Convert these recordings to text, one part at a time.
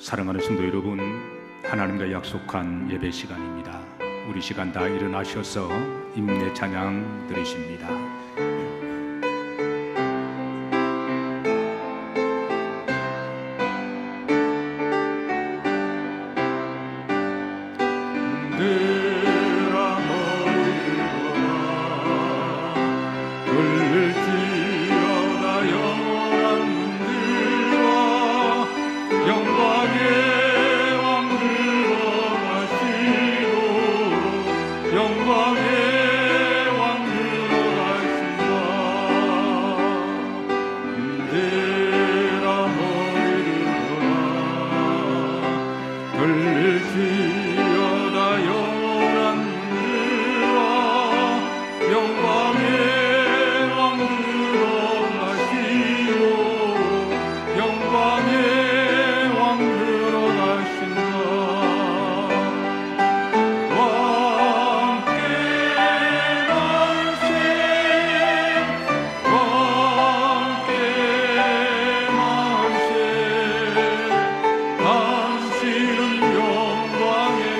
사랑하는 성도 여러분, 하나님과 약속한 예배 시간입니다. 우리 시간 다 일어나셔서 임내 찬양 드리십니다. 당신은 영광의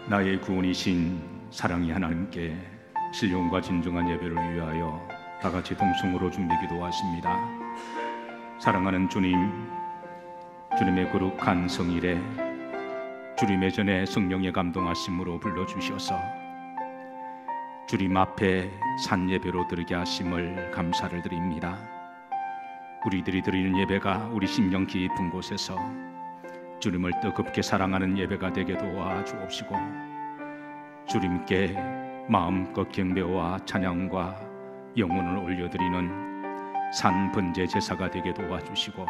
나의 구원이신 사랑의 하나님께 신령과 진정한 예배를 위하여 다 같이 동성으로 준비 기도하십니다. 사랑하는 주님, 주님의 거룩한 성일에 주님의 전에 성령의 감동하심으로 불러주셔서 주님 앞에 산 예배로 드리게 하심을 감사를 드립니다. 우리들이 드리는 예배가 우리 심령 깊은 곳에서 주님을 뜨겁게 사랑하는 예배가 되게 도와 주옵시고, 주님께 마음껏 경배와 찬양과 영혼을 올려드리는 산 번제 제사가 되게 도와주시고,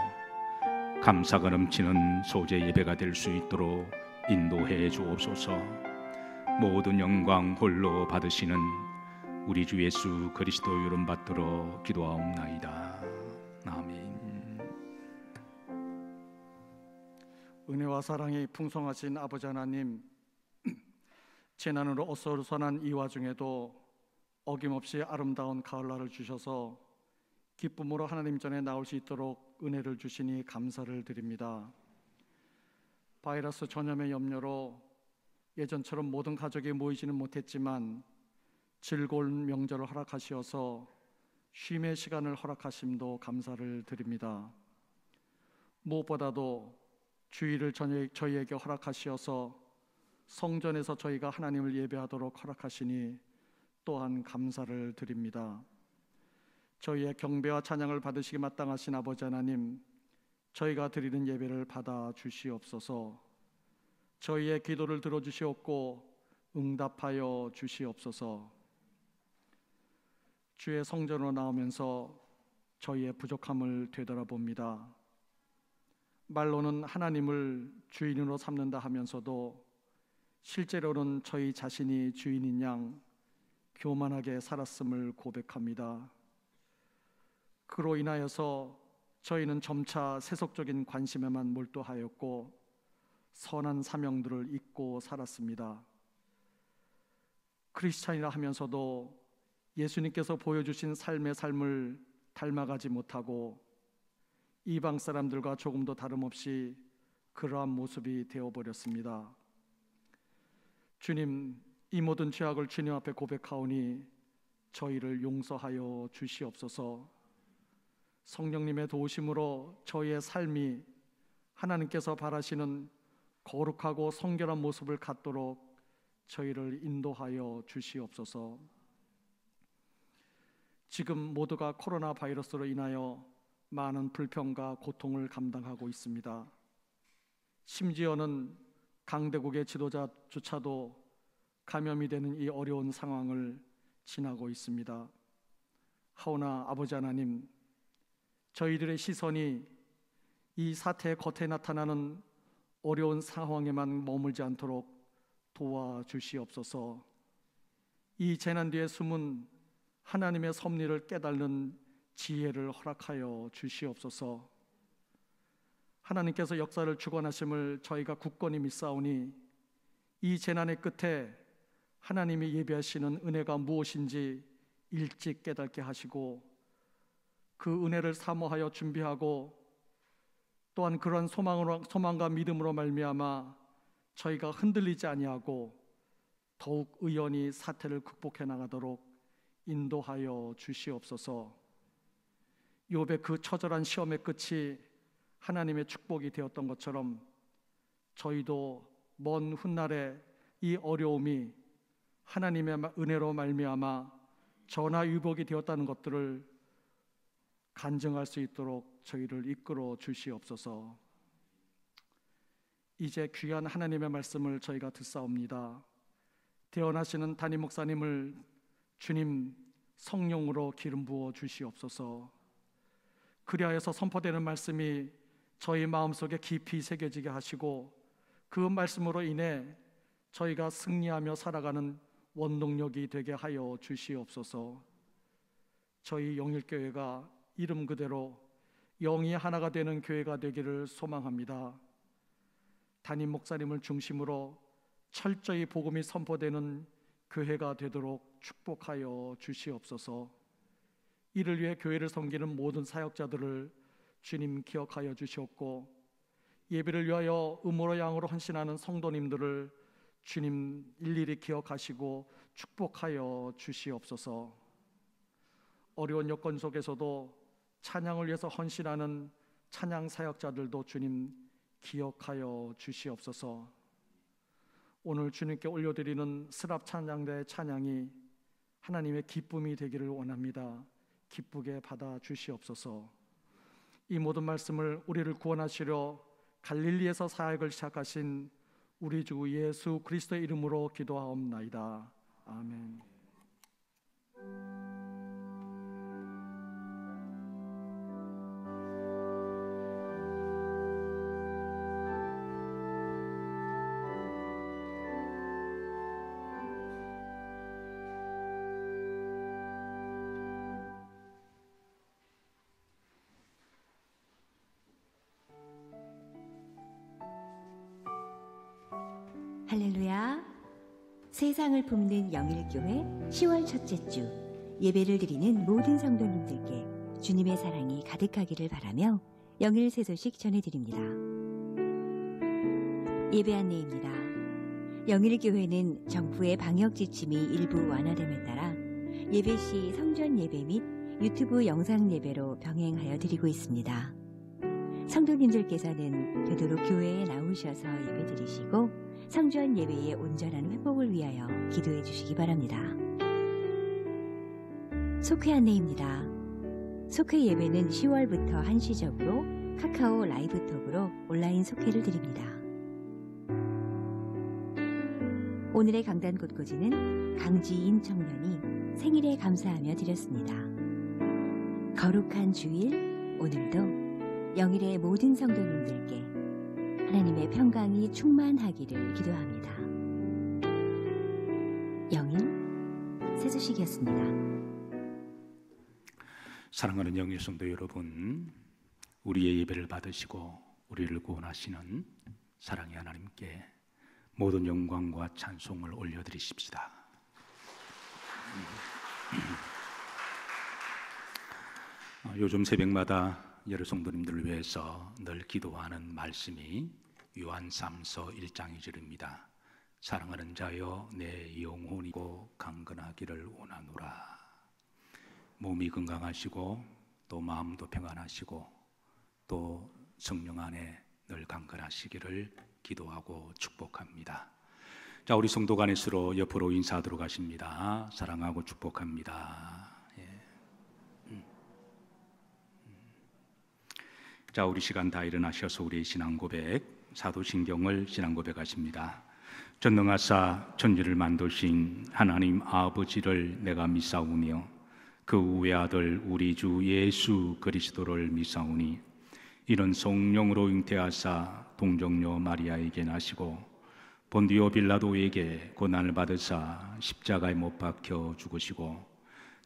감사가 넘치는 소재 예배가 될 수 있도록 인도해 주옵소서. 모든 영광 홀로 받으시는 우리 주 예수 그리스도 이름 받들어 기도하옵나이다. 아멘. 은혜와 사랑이 풍성하신 아버지 하나님, 재난으로 어수선한 이 와중에도 어김없이 아름다운 가을날을 주셔서 기쁨으로 하나님 전에 나올 수 있도록 은혜를 주시니 감사를 드립니다. 바이러스 전염의 염려로 예전처럼 모든 가족이 모이지는 못했지만 즐거운 명절을 허락하시어서 쉼의 시간을 허락하심도 감사를 드립니다. 무엇보다도 주일을 저희에게 허락하시어서 성전에서 저희가 하나님을 예배하도록 허락하시니 또한 감사를 드립니다. 저희의 경배와 찬양을 받으시기 마땅하신 아버지 하나님, 저희가 드리는 예배를 받아 주시옵소서. 저희의 기도를 들어주시옵고 응답하여 주시옵소서. 주의 성전으로 나오면서 저희의 부족함을 되돌아봅니다. 말로는 하나님을 주인으로 삼는다 하면서도 실제로는 저희 자신이 주인인 양 교만하게 살았음을 고백합니다. 그로 인하여서 저희는 점차 세속적인 관심에만 몰두하였고 선한 사명들을 잊고 살았습니다. 크리스찬이라 하면서도 예수님께서 보여주신 삶의 삶을 닮아가지 못하고 이방 사람들과 조금도 다름없이 그러한 모습이 되어버렸습니다. 주님, 이 모든 죄악을 주님 앞에 고백하오니 저희를 용서하여 주시옵소서. 성령님의 도우심으로 저희의 삶이 하나님께서 바라시는 거룩하고 성결한 모습을 갖도록 저희를 인도하여 주시옵소서. 지금 모두가 코로나 바이러스로 인하여 많은 불평과 고통을 감당하고 있습니다. 심지어는 강대국의 지도자조차도 감염이 되는 이 어려운 상황을 지나고 있습니다. 하오나 아버지 하나님, 저희들의 시선이 이 사태의 겉에 나타나는 어려운 상황에만 머물지 않도록 도와주시옵소서. 이 재난 뒤에 숨은 하나님의 섭리를 깨닫는 지혜를 허락하여 주시옵소서. 하나님께서 역사를 주관하심을 저희가 굳건히 믿사오니 이 재난의 끝에 하나님이 예비하시는 은혜가 무엇인지 일찍 깨닫게 하시고 그 은혜를 사모하여 준비하고 또한 그러한 소망과 믿음으로 말미암아 저희가 흔들리지 아니하고 더욱 의연히 사태를 극복해 나가도록 인도하여 주시옵소서. 욥의 그 처절한 시험의 끝이 하나님의 축복이 되었던 것처럼 저희도 먼 훗날에 이 어려움이 하나님의 은혜로 말미암아 전화위복이 되었다는 것들을 간증할 수 있도록 저희를 이끌어 주시옵소서. 이제 귀한 하나님의 말씀을 저희가 듣사옵니다. 대언하시는 담임 목사님을 주님 성령으로 기름 부어 주시옵소서. 그리하여서 선포되는 말씀이 저희 마음속에 깊이 새겨지게 하시고 그 말씀으로 인해 저희가 승리하며 살아가는 원동력이 되게 하여 주시옵소서. 저희 영일교회가 이름 그대로 영이 하나가 되는 교회가 되기를 소망합니다. 담임 목사님을 중심으로 철저히 복음이 선포되는 교회가 되도록 축복하여 주시옵소서. 이를 위해 교회를 섬기는 모든 사역자들을 주님 기억하여 주시옵고, 예배를 위하여 음으로 양으로 헌신하는 성도님들을 주님 일일이 기억하시고 축복하여 주시옵소서. 어려운 여건 속에서도 찬양을 위해서 헌신하는 찬양 사역자들도 주님 기억하여 주시옵소서. 오늘 주님께 올려드리는 스랍 찬양대의 찬양이 하나님의 기쁨이 되기를 원합니다. 기쁘게 받아 주시옵소서. 이 모든 말씀을 우리를 구원하시려 갈릴리에서 사역을 시작하신 우리 주 예수 그리스도의 이름으로 기도하옵나이다. 아멘. 할렐루야. 세상을 품는 영일교회 10월 첫째 주 예배를 드리는 모든 성도님들께 주님의 사랑이 가득하기를 바라며 영일 새 소식 전해드립니다. 예배 안내입니다. 영일교회는 정부의 방역 지침이 일부 완화됨에 따라 예배 시 성전 예배 및 유튜브 영상 예배로 병행하여 드리고 있습니다. 성도님들께서는 되도록 교회에 나오셔서 예배 드리시고 성전 예배의 온전한 회복을 위하여 기도해 주시기 바랍니다. 속회 안내입니다. 속회 예배는 10월부터 한시적으로 카카오 라이브톡으로 온라인 속회를 드립니다. 오늘의 강단 곳곳이는 강지인 청년이 생일에 감사하며 드렸습니다. 거룩한 주일, 오늘도 영일의 모든 성도님들께 하나님의 평강이 충만하기를 기도합니다. 영일 새 소식이었습니다. 사랑하는 영일 성도 여러분, 우리의 예배를 받으시고 우리를 구원하시는 사랑의 하나님께 모든 영광과 찬송을 올려드리십시다. 요즘 새벽마다 여러 성도님들을 위해서 늘 기도하는 말씀이 요한삼서 1장 2절입니다. 사랑하는 자여 내 영혼이고 강건하기를 원하노라. 몸이 건강하시고 또 마음도 평안하시고 또 성령 안에 늘 강건하시기를 기도하고 축복합니다. 자, 우리 성도 간에 서로 옆으로 인사하도록 하십니다. 사랑하고 축복합니다. 자, 우리 시간 다 일어나셔서 우리의 신앙 고백, 사도신경을 신앙 고백하십니다. 전능하사 천지를 만드신 하나님 아버지를 내가 믿사오며 그 외아들 우리 주 예수 그리스도를 믿사오니 이는 성령으로 잉태하사 동정녀 마리아에게 나시고 본디오 빌라도에게 고난을 받으사 십자가에 못 박혀 죽으시고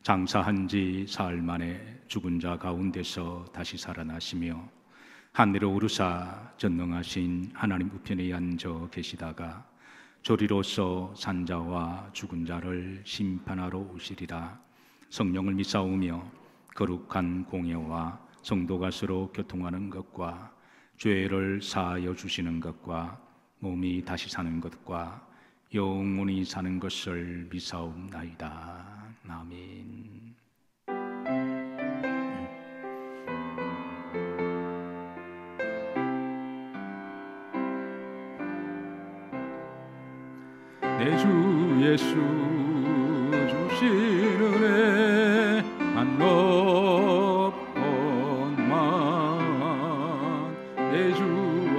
장사한 지 사흘 만에 죽은 자 가운데서 다시 살아나시며 하늘에 오르사 전능하신 하나님 우편에 앉아 계시다가 조리로서 산자와 죽은 자를 심판하러 오시리라. 성령을 믿사오며 거룩한 공예와 성도가 서로 교통하는 것과 죄를 사하여 주시는 것과 몸이 다시 사는 것과 영원히 사는 것을 믿사옵나이다. 아멘. 내 주 예수 주신 은혜 한없건만 내 주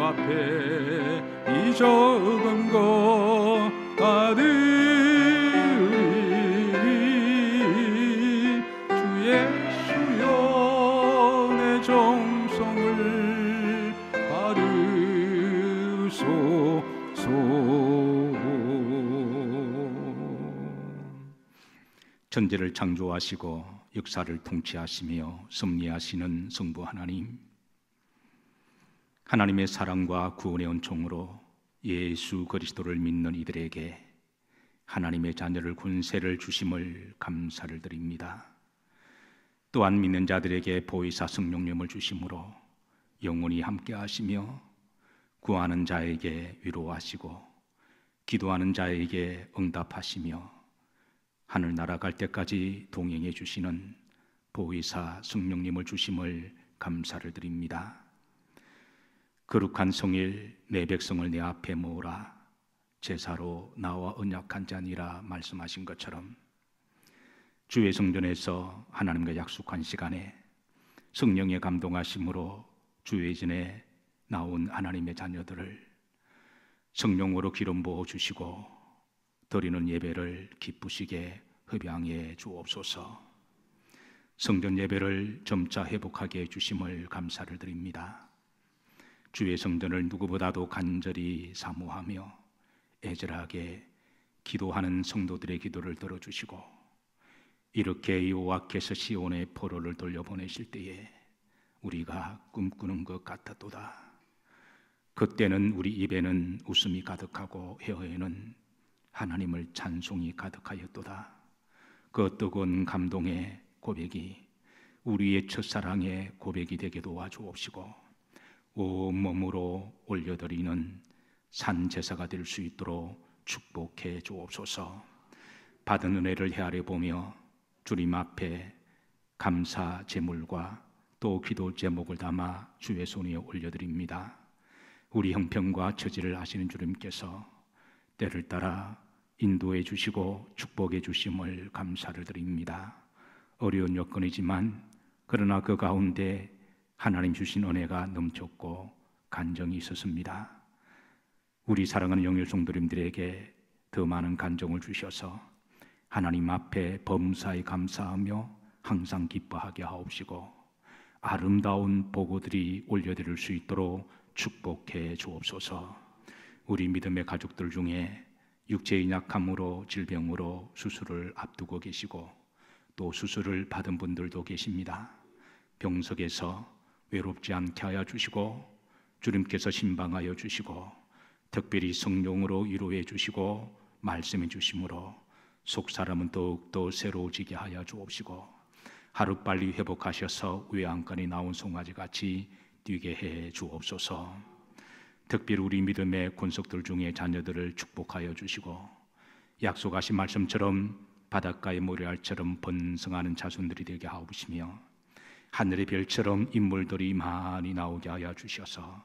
앞에 이 적은 것 받으리. 주 예수여 내 정성을 받으소서. 천지를 창조하시고 역사를 통치하시며 섭리하시는 성부 하나님, 하나님의 사랑과 구원의 은총으로 예수 그리스도를 믿는 이들에게 하나님의 자녀를 권세를 주심을 감사를 드립니다. 또한 믿는 자들에게 보혜사 성령님을 주심으로 영원히 함께 하시며 구하는 자에게 위로하시고 기도하는 자에게 응답하시며 하늘 날아갈 때까지 동행해 주시는 보혜사 성령님을 주심을 감사를 드립니다. 거룩한 성일 내 백성을 내 앞에 모으라 제사로 나와 언약한 자니라 말씀하신 것처럼 주의 성전에서 하나님과 약속한 시간에 성령의 감동하심으로 주의 전에 나온 하나님의 자녀들을 성령으로 기름 부어 주시고 드리는 예배를 기쁘시게 흡양해 주옵소서. 성전 예배를 점차 회복하게 해주심을 감사를 드립니다. 주의 성전을 누구보다도 간절히 사모하며 애절하게 기도하는 성도들의 기도를 들어주시고 이렇게 여호와께서 시온의 포로를 돌려보내실 때에 우리가 꿈꾸는 것 같았도다. 그때는 우리 입에는 웃음이 가득하고 혀에는 하나님을 찬송이 가득하였도다. 그 뜨거운 감동의 고백이 우리의 첫사랑의 고백이 되게 도와주옵시고 온몸으로 올려드리는 산제사가 될 수 있도록 축복해 주옵소서. 받은 은혜를 헤아려 보며 주님 앞에 감사 제물과 또 기도 제목을 담아 주의 손에 올려드립니다. 우리 형편과 처지를 아시는 주님께서 때를 따라 인도해 주시고 축복해 주심을 감사를 드립니다. 어려운 여건이지만 그러나 그 가운데 하나님 주신 은혜가 넘쳤고 간정이 있었습니다. 우리 사랑하는 영일 성도님들에게 더 많은 간정을 주셔서 하나님 앞에 범사에 감사하며 항상 기뻐하게 하옵시고 아름다운 보고들이 올려드릴 수 있도록 축복해 주옵소서. 우리 믿음의 가족들 중에 육체의 약함으로 질병으로 수술을 앞두고 계시고 또 수술을 받은 분들도 계십니다. 병석에서 외롭지 않게 하여 주시고 주님께서 신방하여 주시고 특별히 성령으로 위로해 주시고 말씀해 주심으로 속사람은 더욱더 새로워지게 하여 주옵시고 하루빨리 회복하셔서 외양간에 나온 송아지같이 뛰게 해 주옵소서. 특별히 우리 믿음의 권속들 중에 자녀들을 축복하여 주시고 약속하신 말씀처럼 바닷가의 모래알처럼 번성하는 자손들이 되게 하옵시며 하늘의 별처럼 인물들이 많이 나오게 하여 주셔서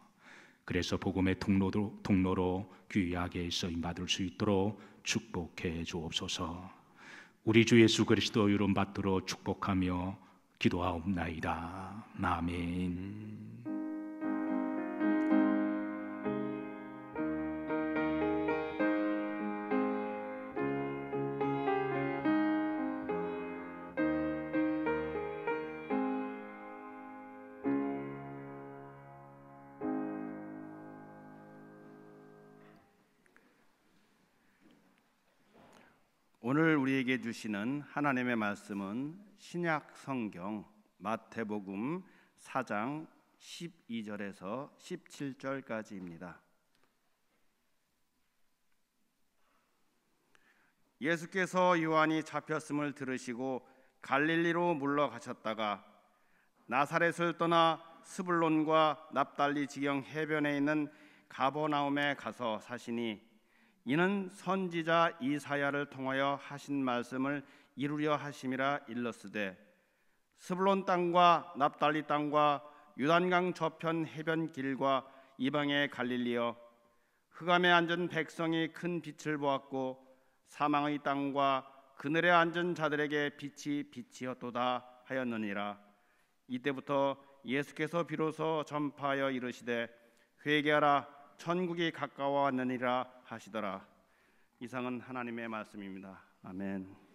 그래서 복음의 통로로 귀하게 쓰임받을 수 있도록 축복해 주옵소서. 우리 주 예수 그리스도 이름 받도록 축복하며 기도하옵나이다. 아멘. 오늘 우리에게 주시는 하나님의 말씀은 신약 성경 마태복음 4장 12절에서 17절까지입니다. 예수께서 요한이 잡혔음을 들으시고 갈릴리로 물러가셨다가 나사렛을 떠나 스불론과 납달리 지경 해변에 있는 가버나움에 가서 사시니 이는 선지자 이사야를 통하여 하신 말씀을 이루려 하심이라 일렀으되 스불론 땅과 납달리 땅과 요단강 저편 해변 길과 이방의 갈릴리여 흑암에 앉은 백성이 큰 빛을 보았고 사망의 땅과 그늘에 앉은 자들에게 빛이 빛이었도다 하였느니라. 이때부터 예수께서 비로소 전파하여 이르시되 회개하라 천국이 가까워 왔느니라 하시더라. 이상은 하나님의 말씀입니다. 아멘.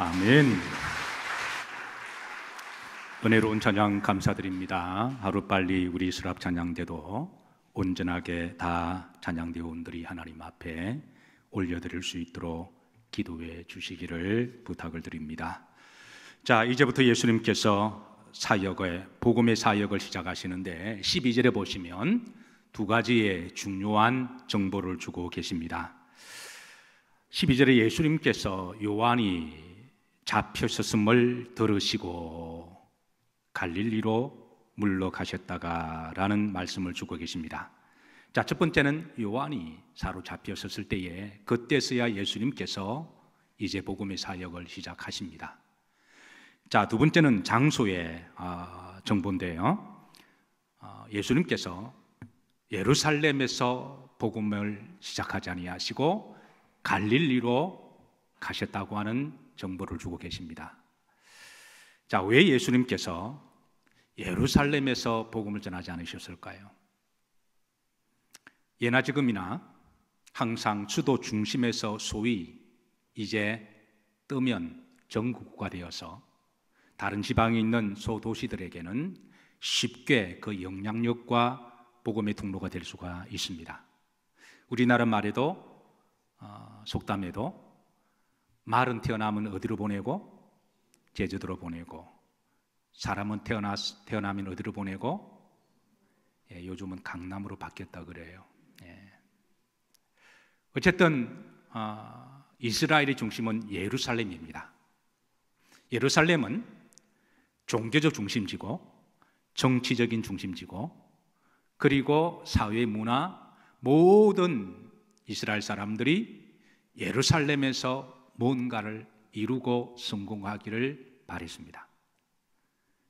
아멘. 은혜로운 찬양 감사드립니다. 하루빨리 우리 수랍 찬양대도 온전하게 다 찬양대원들이 하나님 앞에 올려드릴 수 있도록 기도해 주시기를 부탁을 드립니다. 자, 이제부터 예수님께서 복음의 사역을 시작하시는데 12절에 보시면 두 가지의 중요한 정보를 주고 계십니다. 12절에 예수님께서 요한이 잡혔었음을 들으시고 갈릴리로 물러가셨다가라는 말씀을 주고 계십니다. 자, 첫 번째는 요한이 사로잡혔었을 때에 그때서야 예수님께서 이제 복음의 사역을 시작하십니다. 자, 두 번째는 장소의 정보인데요. 예수님께서 예루살렘에서 복음을 시작하지 아니하시고 갈릴리로 가셨다고 하는 정보를 주고 계십니다. 자, 왜 예수님께서 예루살렘에서 복음을 전하지 않으셨을까요? 예나 지금이나 항상 수도 중심에서 소위 이제 뜨면 전국화가 되어서 다른 지방에 있는 소도시들에게는 쉽게 그 영향력과 복음의 통로가 될 수가 있습니다. 우리나라 말에도 속담에도 말은 태어나면 어디로 보내고? 제주도로 보내고, 사람은 태어나면 어디로 보내고? 요즘은 강남으로 바뀌었다 그래요. 어쨌든 이스라엘의 중심은 예루살렘입니다. 예루살렘은 종교적 중심지고 정치적인 중심지고 그리고 사회 문화 모든 이스라엘 사람들이 예루살렘에서 뭔가를 이루고 성공하기를 바랬습니다.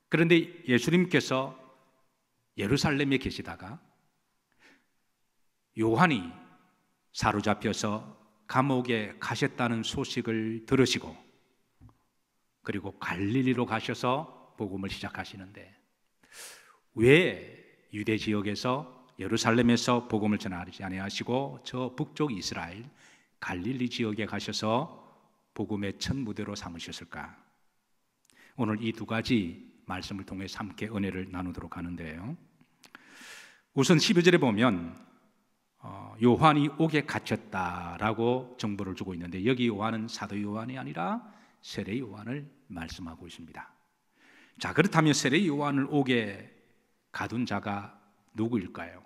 그런데 예수님께서 예루살렘에 계시다가 요한이 사로잡혀서 감옥에 가셨다는 소식을 들으시고 그리고 갈릴리로 가셔서 복음을 시작하시는데 왜 유대 지역에서 예루살렘에서 복음을 전하지 아니하시고 저 북쪽 이스라엘 갈릴리 지역에 가셔서 복음의 첫 무대로 삼으셨을까? 오늘 이 두 가지 말씀을 통해서 함께 은혜를 나누도록 하는데요. 우선 12절에 보면 요한이 옥에 갇혔다라고 정보를 주고 있는데, 여기 요한은 사도 요한이 아니라 세례 요한을 말씀하고 있습니다. 자, 그렇다면 세례 요한을 옥에 가둔 자가 누구일까요?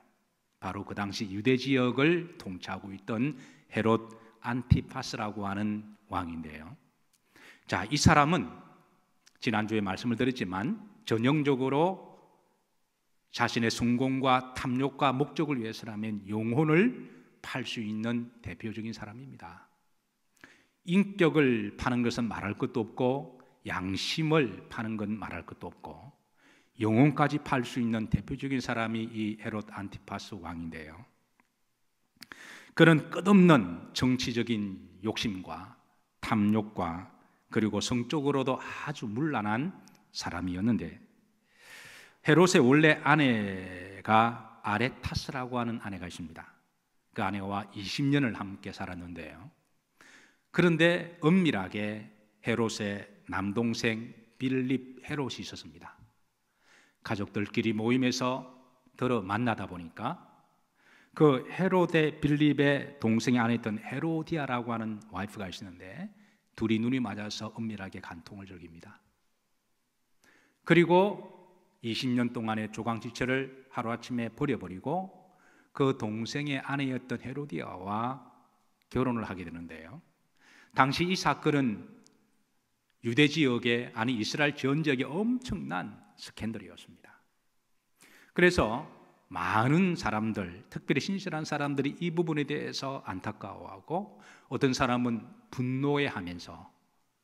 바로 그 당시 유대 지역을 통치하고 있던 헤롯 안티파스라고 하는 왕인데요. 자, 이 사람은 지난주에 말씀을 드렸지만 전형적으로 자신의 성공과 탐욕과 목적을 위해서라면 영혼을 팔 수 있는 대표적인 사람입니다. 인격을 파는 것은 말할 것도 없고, 양심을 파는 건 말할 것도 없고, 영혼까지 팔 수 있는 대표적인 사람이 이 헤롯 안티파스 왕인데요. 그런 끝없는 정치적인 욕심과 탐욕과 그리고 성적으로도 아주 문란한 사람이었는데, 헤롯의 원래 아내가 아레타스라고 하는 아내가 있습니다. 그 아내와 20년을 함께 살았는데요. 그런데 은밀하게 헤롯의 남동생 빌립 헤롯이 있었습니다. 가족들끼리 모임에서 들어 만나다 보니까 그 헤롯의 빌립의 동생의 아내였던 헤로디아라고 하는 와이프가 있었는데, 둘이 눈이 맞아서 은밀하게 간통을 즐깁니다. 그리고 20년 동안의 조강지처를 하루아침에 버려버리고 그 동생의 아내였던 헤로디아와 결혼을 하게 되는데요. 당시 이 사건은 유대 지역에, 아니 이스라엘 전 지역에 엄청난 스캔들이었습니다. 그래서 많은 사람들, 특별히 신실한 사람들이 이 부분에 대해서 안타까워하고, 어떤 사람은 분노해하면서,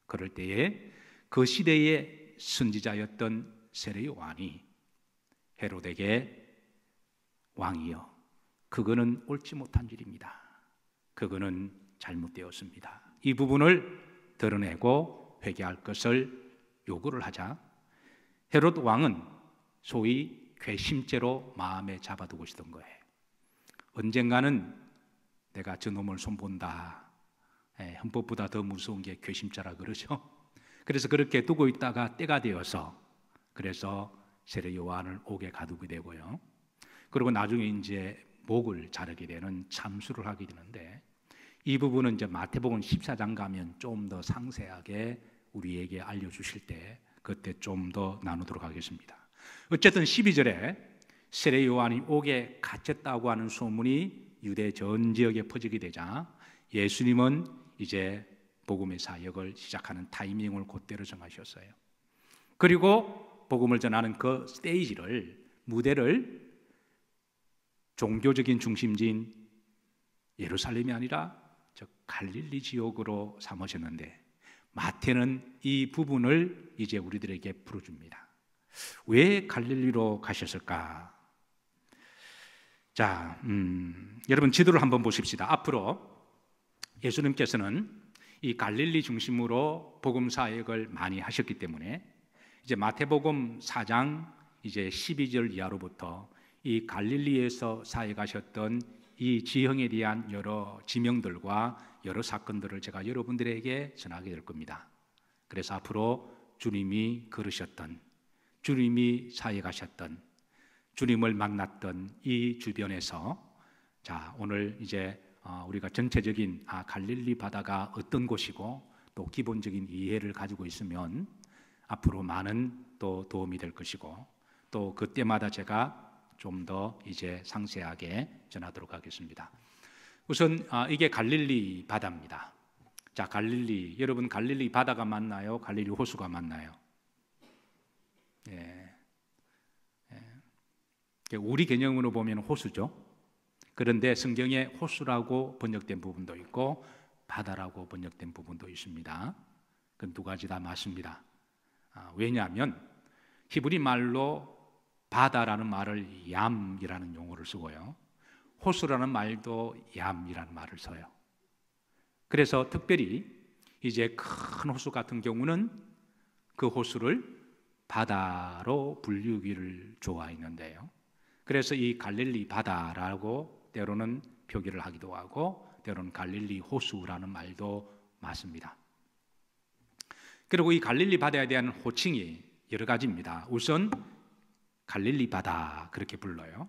그럴 때에 그 시대의 선지자였던 세례 요한이 헤롯에게 왕이여, 그거는 옳지 못한 일입니다. 그거는 잘못되었습니다. 이 부분을 드러내고 회개할 것을 요구를 하자 헤롯 왕은 소위 괘씸죄로 마음에 잡아두고 있었던 거예요. 언젠가는 내가 저놈을 손본다. 헌법보다 더 무서운 게 괘씸죄라 그러죠. 그래서 그렇게 두고 있다가 때가 되어서, 그래서 세례 요한을 옥에 가두게 되고요. 그리고 나중에 이제 목을 자르게 되는 참수를 하게 되는데, 이 부분은 이제 마태복음 14장 가면 좀 더 상세하게 우리에게 알려주실 때 그때 좀 더 나누도록 하겠습니다. 어쨌든 12절에 세례 요한이 옥에 갇혔다고 하는 소문이 유대 전 지역에 퍼지게 되자 예수님은 이제 복음의 사역을 시작하는 타이밍을 그때로 정하셨어요. 그리고 복음을 전하는 그 스테이지를, 무대를 종교적인 중심지인 예루살렘이 아니라 저 갈릴리 지역으로 삼으셨는데, 마태는 이 부분을 이제 우리들에게 풀어줍니다. 왜 갈릴리로 가셨을까? 자, 여러분 지도를 한번 보십시다. 앞으로 예수님께서는 이 갈릴리 중심으로 복음 사역을 많이 하셨기 때문에 이제 마태복음 4장 이제 12절 이하로부터 이 갈릴리에서 사역하셨던 이 지형에 대한 여러 지명들과 여러 사건들을 제가 여러분들에게 전하게 될 겁니다. 그래서 앞으로 주님이 걸으셨던, 주님이 사역하셨던, 주님을 만났던 이 주변에서, 자, 오늘 이제 우리가 전체적인 갈릴리 바다가 어떤 곳이고 또 기본적인 이해를 가지고 있으면 앞으로 많은 또 도움이 될 것이고, 또 그때마다 제가 좀 더 이제 상세하게 전하도록 하겠습니다. 우선 이게 갈릴리 바다입니다. 자, 갈릴리, 여러분 갈릴리 바다가 맞나요? 갈릴리 호수가 맞나요? 우리 개념으로 보면 호수죠. 그런데 성경에 호수라고 번역된 부분도 있고 바다라고 번역된 부분도 있습니다. 그 두 가지 다 맞습니다. 왜냐하면 히브리 말로 바다라는 말을 얌이라는 용어를 쓰고요, 호수라는 말도 얌이라는 말을 써요. 그래서 특별히 이제 큰 호수 같은 경우는 그 호수를 바다로 불리우기를 좋아했는데요. 그래서 이 갈릴리 바다라고 때로는 표기를 하기도 하고 때로는 갈릴리 호수라는 말도 맞습니다. 그리고 이 갈릴리 바다에 대한 호칭이 여러 가지입니다. 우선 갈릴리 바다 그렇게 불러요.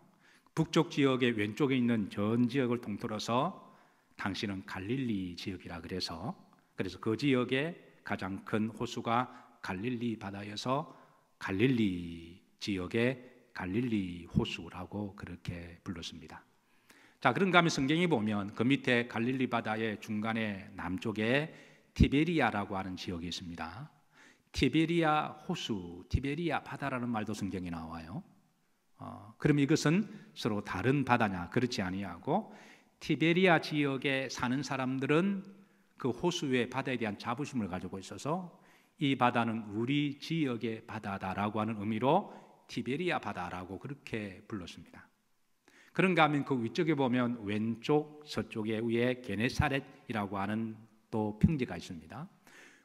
북쪽 지역의 왼쪽에 있는 전 지역을 통틀어서 당시는 갈릴리 지역이라 그래서 그 지역의 가장 큰 호수가 갈릴리 바다여서 갈릴리 지역의 갈릴리 호수라고 그렇게 불렀습니다. 자, 그런가 하면 성경에 보면 그 밑에 갈릴리 바다의 중간에 남쪽에 티베리아라고 하는 지역이 있습니다. 티베리아 호수, 티베리아 바다라는 말도 성경에 나와요. 그럼 이것은 서로 다른 바다냐? 그렇지 아니하고 티베리아 지역에 사는 사람들은 그 호수의 바다에 대한 자부심을 가지고 있어서 이 바다는 우리 지역의 바다다라고 하는 의미로 티베리아 바다라고 그렇게 불렀습니다. 그런가 하면 그 위쪽에 보면 왼쪽 서쪽에 위에 게네사렛이라고 하는 또 평지가 있습니다.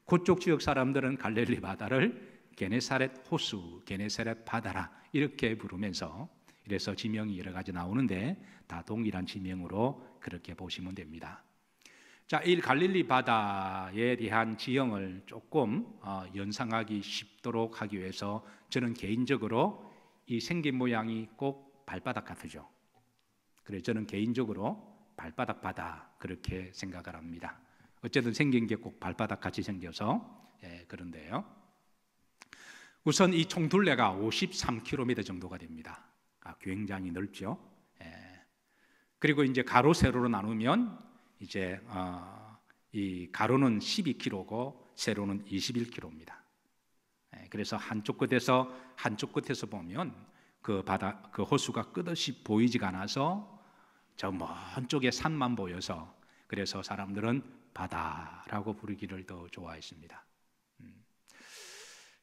그쪽 지역 사람들은 갈릴리 바다를 게네사렛 호수, 게네사렛 바다라 이렇게 부르면서 이래서 지명이 여러 가지 나오는데 다 동일한 지명으로 그렇게 보시면 됩니다. 자, 이 갈릴리 바다에 대한 지형을 조금 연상하기 쉽도록 하기 위해서 저는 개인적으로 이 생긴 모양이 꼭 발바닥 같으죠. 그래서 저는 개인적으로 발바닥 바다 그렇게 생각을 합니다. 어쨌든 생긴 게 꼭 발바닥 같이 생겨서 그런데요. 우선 이 총 둘레가 53km 정도가 됩니다. 굉장히 넓죠. 그리고 이제 가로 세로로 나누면 이제 이 가로는 12km고 세로는 21km입니다. 그래서 한쪽 끝에서 보면 그 바다, 그 호수가 끝없이 보이지가 않아서 저 먼 쪽에 산만 보여서 그래서 사람들은 바다라고 부르기를 더 좋아했습니다.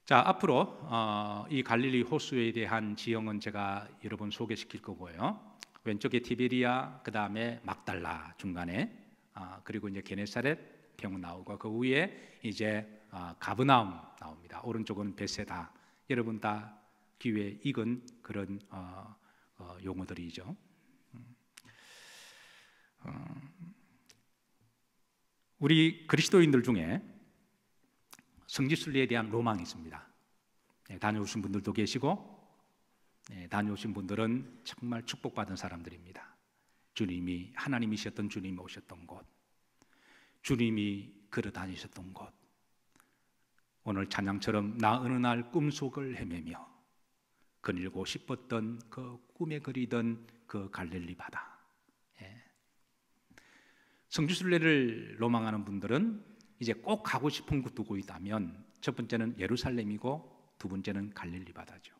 자, 앞으로 이 갈릴리 호수에 대한 지형은 제가 여러 번 소개시킬 거고요. 왼쪽에 티베리아, 그 다음에 막달라 중간에 그리고 이제 게네사렛 병은 나오고 그 위에 이제 가브나움 나옵니다. 오른쪽은 베세다. 여러분 다 귀에 익은 그런 용어들이죠. 우리 그리스도인들 중에 성지순례에 대한 로망이 있습니다. 다녀오신 분들도 계시고 다녀오신 분들은 정말 축복받은 사람들입니다. 주님이 하나님이셨던 주님이 오셨던 곳, 주님이 걸어 다니셨던 곳, 오늘 찬양처럼 나 어느 날 꿈속을 헤매며 거닐고 싶었던 그 꿈에 그리던 그 갈릴리 바다. 성지순례를 로망하는 분들은 이제 꼭 가고 싶은 곳 두고 있다면 첫 번째는 예루살렘이고 두 번째는 갈릴리 바다죠.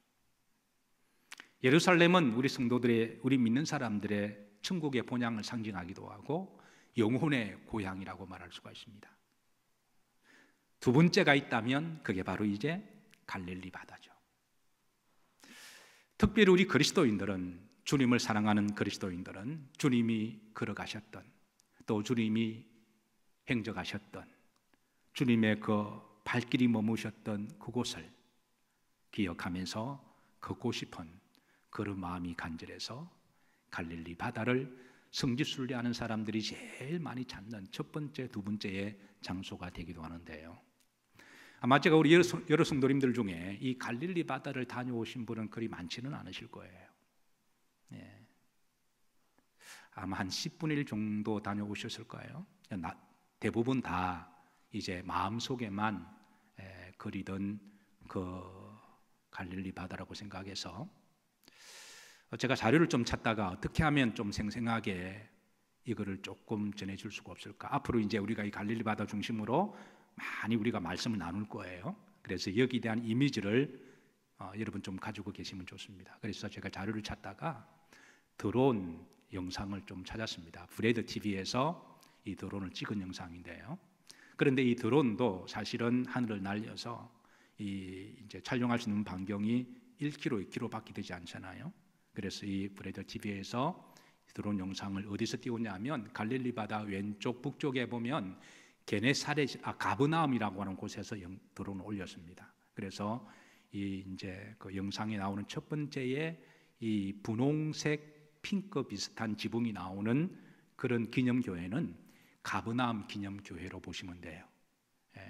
예루살렘은 우리 성도들의, 우리 믿는 사람들의 천국의 본향을 상징하기도 하고 영혼의 고향이라고 말할 수가 있습니다. 두 번째가 있다면 그게 바로 이제 갈릴리 바다죠. 특별히 우리 그리스도인들은, 주님을 사랑하는 그리스도인들은 주님이 걸어가셨던, 또 주님이 행적하셨던, 주님의 그 발길이 머무셨던 그곳을 기억하면서 걷고 싶은 그런 마음이 간절해서 갈릴리 바다를 성지순례하는 사람들이 제일 많이 찾는 첫 번째, 두 번째의 장소가 되기도 하는데요. 아마 제가 우리 여러 성도님들 중에 이 갈릴리 바다를 다녀오신 분은 그리 많지는 않으실 거예요. 아마 한 10분의 1 정도 다녀오셨을 거예요. 대부분 다 이제 마음속에만 그리던 그 갈릴리 바다라고 생각해서 제가 자료를 좀 찾다가 어떻게 하면 좀 생생하게 이거를 조금 전해줄 수가 없을까. 앞으로 이제 우리가 이 갈릴리 바다 중심으로 많이 우리가 말씀을 나눌 거예요. 그래서 여기에 대한 이미지를 여러분 좀 가지고 계시면 좋습니다. 그래서 제가 자료를 찾다가 드론 영상을 좀 찾았습니다. 브레드 TV에서 이 드론을 찍은 영상인데요. 그런데 이 드론도 사실은 하늘을 날려서 이제 촬영할 수 있는 반경이 1km, 2km밖에 되지 않잖아요. 그래서 이 브레드 TV에서 드론 영상을 어디서 띄웠냐면 갈릴리 바다 왼쪽 북쪽에 보면 게네사렛, 가브나움이라고 하는 곳에서 드론을 올렸습니다. 그래서 이제 그 영상에 나오는 첫 번째에 이 분홍색 핑크 비슷한 지붕이 나오는 그런 기념교회는 가브나움 기념교회로 보시면 돼요.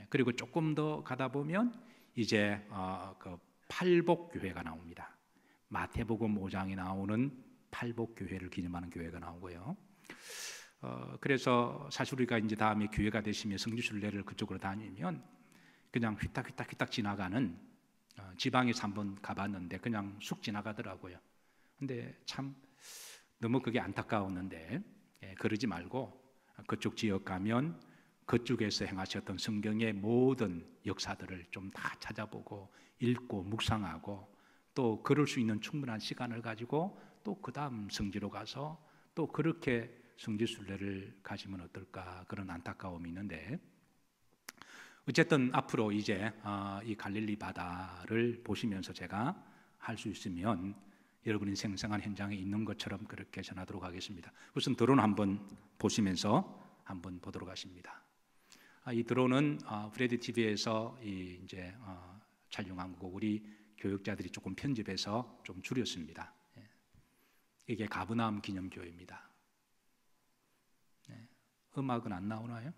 그리고 조금 더 가다 보면 이제 그 팔복교회가 나옵니다. 마태복음 5장에 나오는 팔복교회를 기념하는 교회가 나오고요. 그래서 사실 우리가 이제 다음에 교회가 되시면 성지순례를 그쪽으로 다니면 그냥 휘딱휘딱 지나가는 지방에서 한번 가봤는데 그냥 쑥 지나가더라고요. 근데 참 너무 그게 안타까웠는데 그러지 말고 그쪽 지역 가면 그쪽에서 행하셨던 성경의 모든 역사들을 좀 다 찾아보고 읽고 묵상하고 또 그럴 수 있는 충분한 시간을 가지고 또 그 다음 성지로 가서 또 그렇게 성지순례를 가시면 어떨까 그런 안타까움이 있는데 어쨌든 앞으로 이제 이 갈릴리 바다를 보시면서 제가 할 수 있으면 여러분이 생생한 현장에 있는 것처럼 그렇게 전하도록 하겠습니다. 우선 드론 한번 보시면서 한번 보도록 하십니다. 이 드론은 프레디 TV에서 이제 촬영한 거고 우리 교육자들이 조금 편집해서 좀 줄였습니다. 이게 가브나움 기념교회입니다. 음악은 안 나오나요?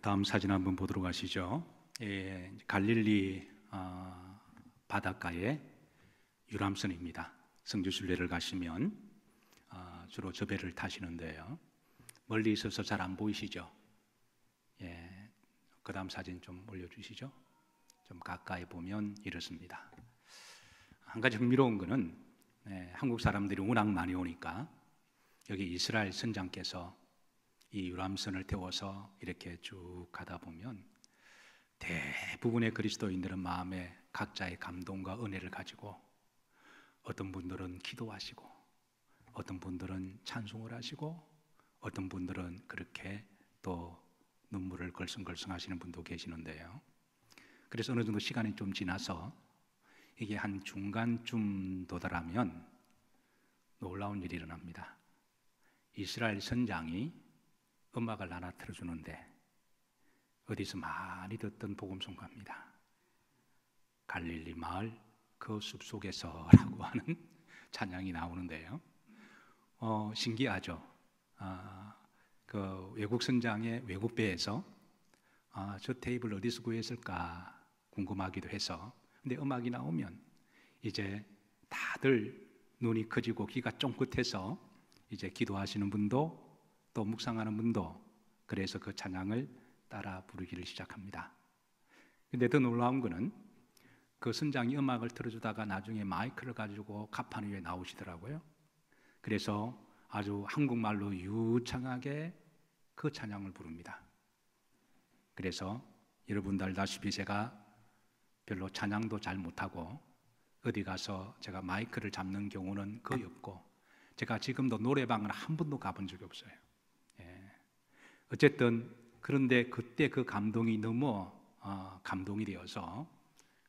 다음 사진 한번 보도록 하시죠. 갈릴리 바닷가의 유람선입니다. 성지순례를 가시면 주로 저 배를 타시는데요. 멀리 있어서 잘 안 보이시죠? 그 다음 사진 좀 올려주시죠. 좀 가까이 보면 이렇습니다. 한 가지 흥미로운 거는 한국 사람들이 워낙 많이 오니까 여기 이스라엘 선장께서 이 유람선을 태워서 이렇게 쭉 가다 보면 대부분의 그리스도인들은 마음에 각자의 감동과 은혜를 가지고 어떤 분들은 기도하시고 어떤 분들은 찬송을 하시고 어떤 분들은 그렇게 또 눈물을 걸성걸성 하시는 분도 계시는데요. 그래서 어느 정도 시간이 좀 지나서 이게 한 중간쯤 도달하면 놀라운 일이 일어납니다. 이스라엘 선장이 음악을 하나 틀어주는데 어디서 많이 듣던 복음송가입니다. 갈릴리 마을 그 숲속에서라고 하는 찬양이 나오는데요. 신기하죠. 그 외국 선장의 외국 배에서 저 테이블 어디서 구했을까 궁금하기도 해서, 근데 음악이 나오면 이제 다들 눈이 커지고 귀가 쫑긋해서 이제 기도하시는 분도 또 묵상하는 분도 그래서 그 찬양을 따라 부르기를 시작합니다. 근데 더 놀라운 거는 그 선장이 음악을 틀어주다가 나중에 마이크를 가지고 가판 위에 나오시더라고요. 그래서 아주 한국말로 유창하게 그 찬양을 부릅니다. 그래서 여러분들 알다시피 제가 별로 찬양도 잘 못하고 어디 가서 제가 마이크를 잡는 경우는 거의 없고, 제가 지금도 노래방을 한 번도 가본 적이 없어요. 어쨌든 그런데 그때 그 감동이 너무 감동이 되어서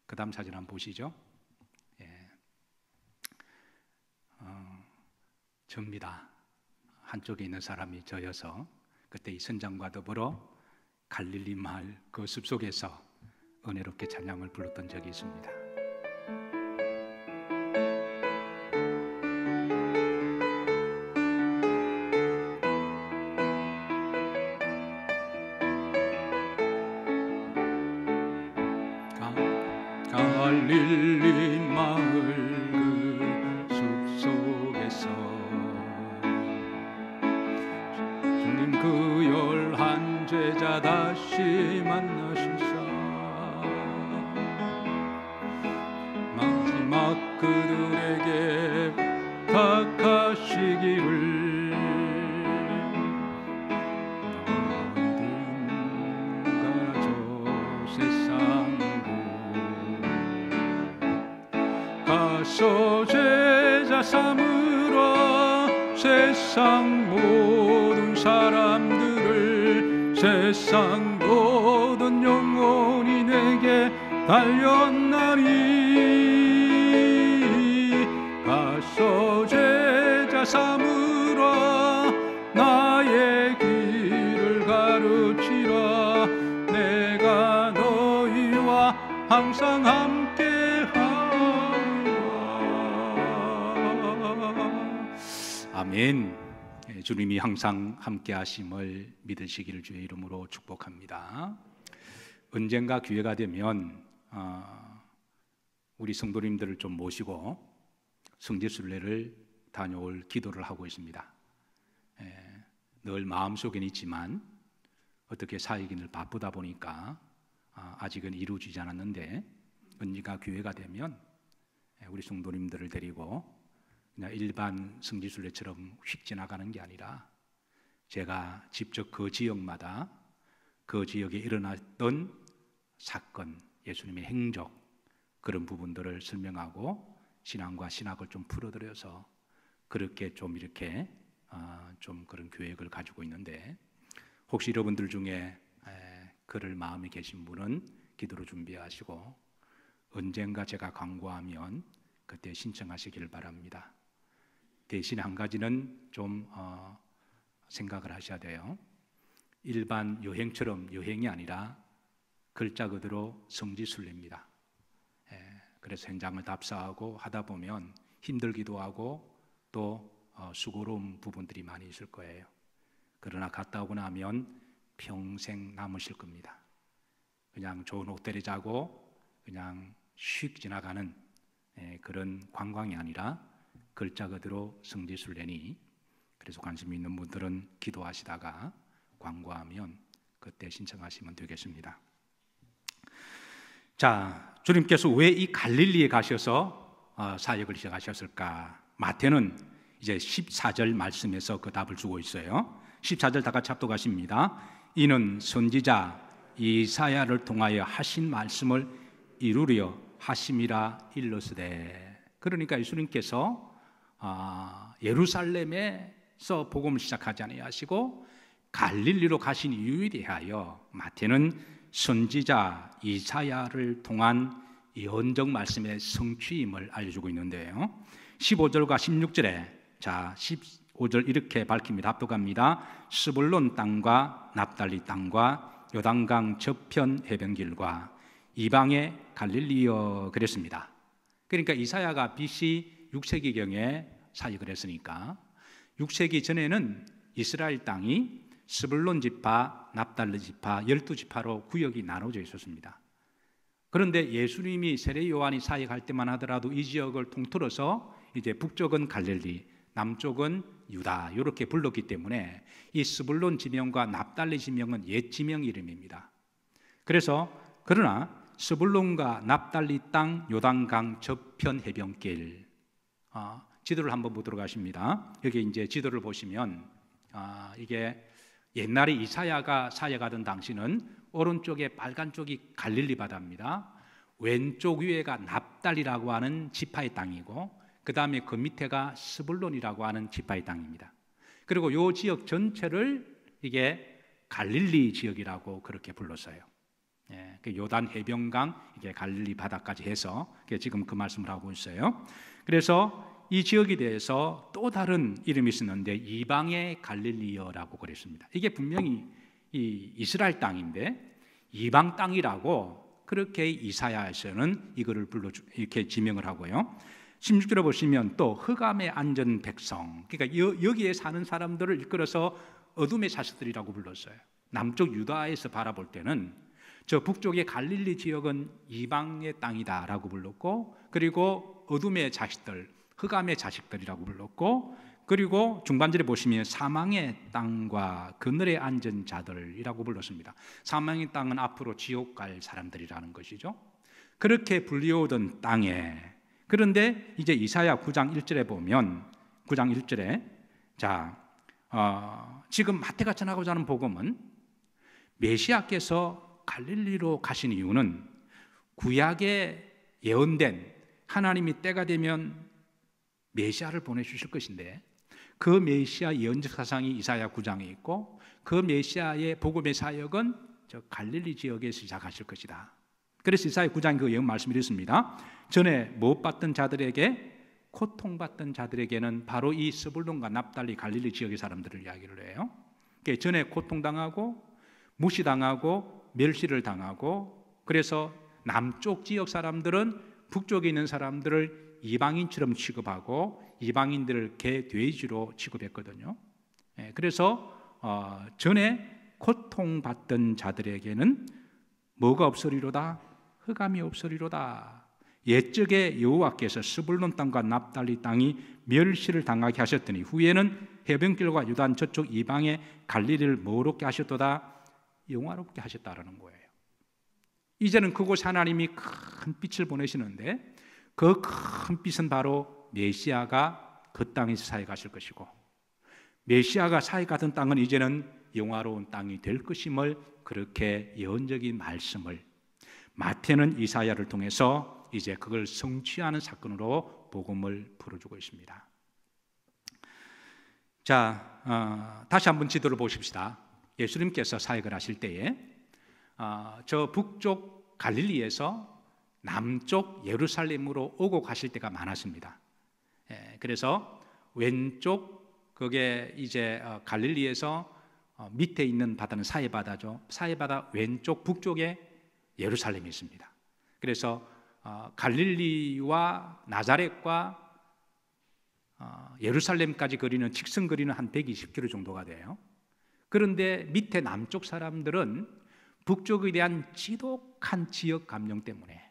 그 다음 사진 한번 보시죠. 접니다. 한쪽에 있는 사람이 저여서 그때 이 선장과 더불어 갈릴리 마을 그 숲속에서 은혜롭게 찬양을 불렀던 적이 있습니다. 갈릴리 마을 그 숲속에서 주님 그 11 제자 다시 만나시사 마지막 그들에게 부탁하시기를 너희들은 가라져 세상으로 가서 제자 삼으라 세상 모든 사람들을 세상 모든 영혼이 내게 달렸나니 가서 제자 삼으라 나의 길을 가르치라 내가 너희와 항상 함께하리라. 아멘. 주님이 항상 함께 하심을 믿으시기를 주의 이름으로 축복합니다. 언젠가 기회가 되면 우리 성도님들을 좀 모시고 성지순례를 다녀올 기도를 하고 있습니다. 늘 마음속엔 있지만 어떻게 사역이 늘 바쁘다 보니까 아직은 이루어지지 않았는데, 언젠가 기회가 되면 우리 성도님들을 데리고 그냥 일반 성지순례처럼 휙 지나가는 게 아니라 제가 직접 그 지역마다 그 지역에 일어났던 사건, 예수님의 행적, 그런 부분들을 설명하고 신앙과 신학을 좀 풀어드려서 그렇게 좀 이렇게 좀 그런 계획을 가지고 있는데, 혹시 여러분들 중에 그럴 마음이 계신 분은 기도로 준비하시고 언젠가 제가 광고하면 그때 신청하시길 바랍니다. 대신 한 가지는 좀 생각을 하셔야 돼요. 일반 여행처럼 여행이 아니라 글자 그대로 성지순례입니다. 그래서 현장을 답사하고 하다 보면 힘들기도 하고 또 수고로운 부분들이 많이 있을 거예요. 그러나 갔다 오고 나면 평생 남으실 겁니다. 그냥 좋은 호텔에 자고 그냥 휙 지나가는 그런 관광이 아니라 글자 그대로 성지순례니, 그래서 관심 있는 분들은 기도하시다가 광고하면 그때 신청하시면 되겠습니다. 자, 주님께서 왜 이 갈릴리에 가셔서 사역을 시작하셨을까? 마태는 이제 14절 말씀에서 그 답을 주고 있어요. 14절 다 같이 합독하십니다. 이는 선지자 이사야를 통하여 하신 말씀을 이루려 하심이라 일러스되. 그러니까 예수님께서 예루살렘에서 복음을 시작하지 아니하시고 갈릴리로 가신 이유에 대하여 마태는 선지자 이사야를 통한 예언적 말씀의 성취임을 알려주고 있는데요. 15절과 16절에 자 15 5절 이렇게 밝힙니다. 압독합니다. 스불론 땅과 납달리 땅과 요단강 저편 해변길과 이방의 갈릴리여 그랬습니다. 그러니까 이사야가 BC 6세기경에 사역을 했으니까 6세기 전에는 이스라엘 땅이 스불론 지파, 납달리 지파 12지파로 구역이 나눠져 있었습니다. 그런데 예수님이 세례 요한이 사역할 때만 하더라도 이 지역을 통틀어서 이제 북쪽은 갈릴리, 남쪽은 유다 이렇게 불렀기 때문에 이 스불론 지명과 납달리 지명은 옛 지명 이름입니다. 그래서 그러나 스불론과 납달리 땅 요단강 저편 해변길 지도를 한번 보도록 하십니다. 여기 이제 지도를 보시면 이게 옛날에 이사야가 사역하던 당시는 오른쪽에 빨간 쪽이 갈릴리 바다입니다. 왼쪽 위에가 납달리라고 하는 지파의 땅이고 그 다음에 그 밑에가 스불론이라고 하는 지파의 땅입니다. 그리고 이 지역 전체를 이게 갈릴리 지역이라고 그렇게 불렀어요. 예, 그 요단 해변강 이게 갈릴리 바다까지 해서 지금 그 말씀을 하고 있어요. 그래서 이 지역에 대해서 또 다른 이름이 있었는데 이방의 갈릴리여라고 그랬습니다. 이게 분명히 이 이스라엘 땅인데 이방 땅이라고 그렇게 이사야에서는 이거를 이렇게 지명을 하고요. 16절에 보시면 또 흑암에 앉은 백성, 그러니까 여기에 사는 사람들을 이끌어서 어둠의 자식들이라고 불렀어요. 남쪽 유다에서 바라볼 때는 저 북쪽의 갈릴리 지역은 이방의 땅이다라고 불렀고, 그리고 어둠의 자식들, 흑암의 자식들이라고 불렀고, 그리고 중반절에 보시면 사망의 땅과 그늘에 앉은 자들이라고 불렀습니다. 사망의 땅은 앞으로 지옥 갈 사람들이라는 것이죠. 그렇게 불리우던 땅에, 그런데 이제 이사야 9장 1절에 보면 9장 1절에 지금 마태가 전하고자 하는 복음은 메시아께서 갈릴리로 가신 이유는 구약에 예언된 하나님이 때가 되면 메시아를 보내주실 것인데 그 메시아 예언적 사상이 이사야 9장에 있고 그 메시아의 복음의 사역은 저 갈릴리 지역에서 시작하실 것이다. 그래서 이사야 9장 그 예언 말씀이 이렇습니다. 전에 못 받던 자들에게 고통받던 자들에게는 바로 이 스불론과 납달리 갈릴리 지역의 사람들을 이야기를 해요. 전에 고통당하고 무시당하고 멸시를 당하고, 그래서 남쪽 지역 사람들은 북쪽에 있는 사람들을 이방인처럼 취급하고 이방인들을 개 돼지로 취급했거든요. 그래서 전에 고통받던 자들에게는 뭐가 없으리로다? 흑암이 없으리로다. 옛적에 여호와께서 스불론 땅과 납달리 땅이 멸시를 당하게 하셨더니 후에는 해변길과 유단 저쪽 이방의 갈릴리를 뭐롭게 하셨도다? 영화롭게 하셨다라는 거예요. 이제는 그곳에 하나님이 큰 빛을 보내시는데 그 큰 빛은 바로 메시아가 그 땅에서 사역하실 것이고, 메시아가 사역하던 땅은 이제는 영화로운 땅이 될 것임을, 그렇게 예언적인 말씀을 마태는 이사야를 통해서 이제 그걸 성취하는 사건으로 복음을 풀어주고 있습니다. 다시 한번 지도를 보십시다. 예수님께서 사역을 하실 때에 저 북쪽 갈릴리에서 남쪽 예루살렘으로 오고 가실 때가 많았습니다. 그래서 왼쪽 그게 이제 갈릴리에서 밑에 있는 바다는 사해바다죠. 사해바다 왼쪽 북쪽에 예루살렘이 있습니다. 그래서 갈릴리와 나자렛과 예루살렘까지 거리는 직선 거리는 한 120km 정도가 돼요. 그런데 밑에 남쪽 사람들은 북쪽에 대한 지독한 지역 감정 때문에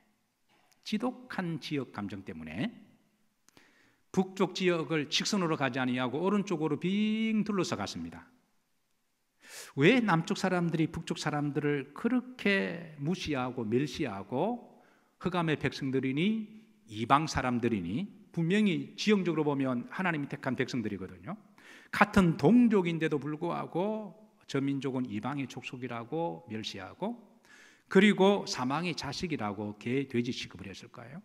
북쪽 지역을 직선으로 가지 아니하고 오른쪽으로 빙 둘러서 갔습니다. 왜 남쪽 사람들이 북쪽 사람들을 그렇게 무시하고 멸시하고 흑암의 백성들이니 이방 사람들이니? 분명히 지형적으로 보면 하나님이 택한 백성들이거든요. 같은 동족인데도 불구하고 저 민족은 이방의 족속이라고 멸시하고, 그리고 사망의 자식이라고 개, 돼지 취급을 했을까요?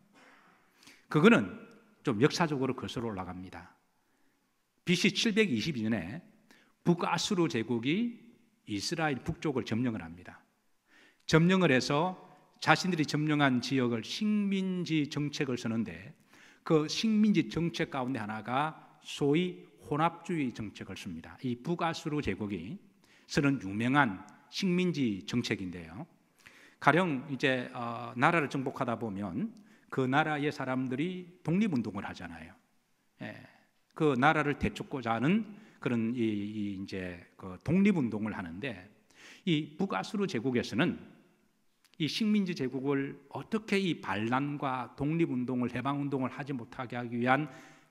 그거는 좀 역사적으로 거슬러 올라갑니다. BC 722년에 북아수르 제국이 이스라엘 북쪽을 점령을 합니다. 점령을 해서 자신들이 점령한 지역을 식민지 정책을 쓰는데 그 식민지 정책 가운데 하나가 소위 혼합주의 정책을 씁니다. 이 북아수르 제국이 쓰는 유명한 식민지 정책인데요. 가령 이제 나라를 정복하다 보면 그 나라의 사람들이 독립운동을 하잖아요. 그 나라를 되찾고자 하는 그런 이제 그 독립운동을 하는데, 이 북아수르 제국에서는 이 식민지 제국을 어떻게 이 반란과 독립운동을, 해방운동을 하지 못하게 하기 위한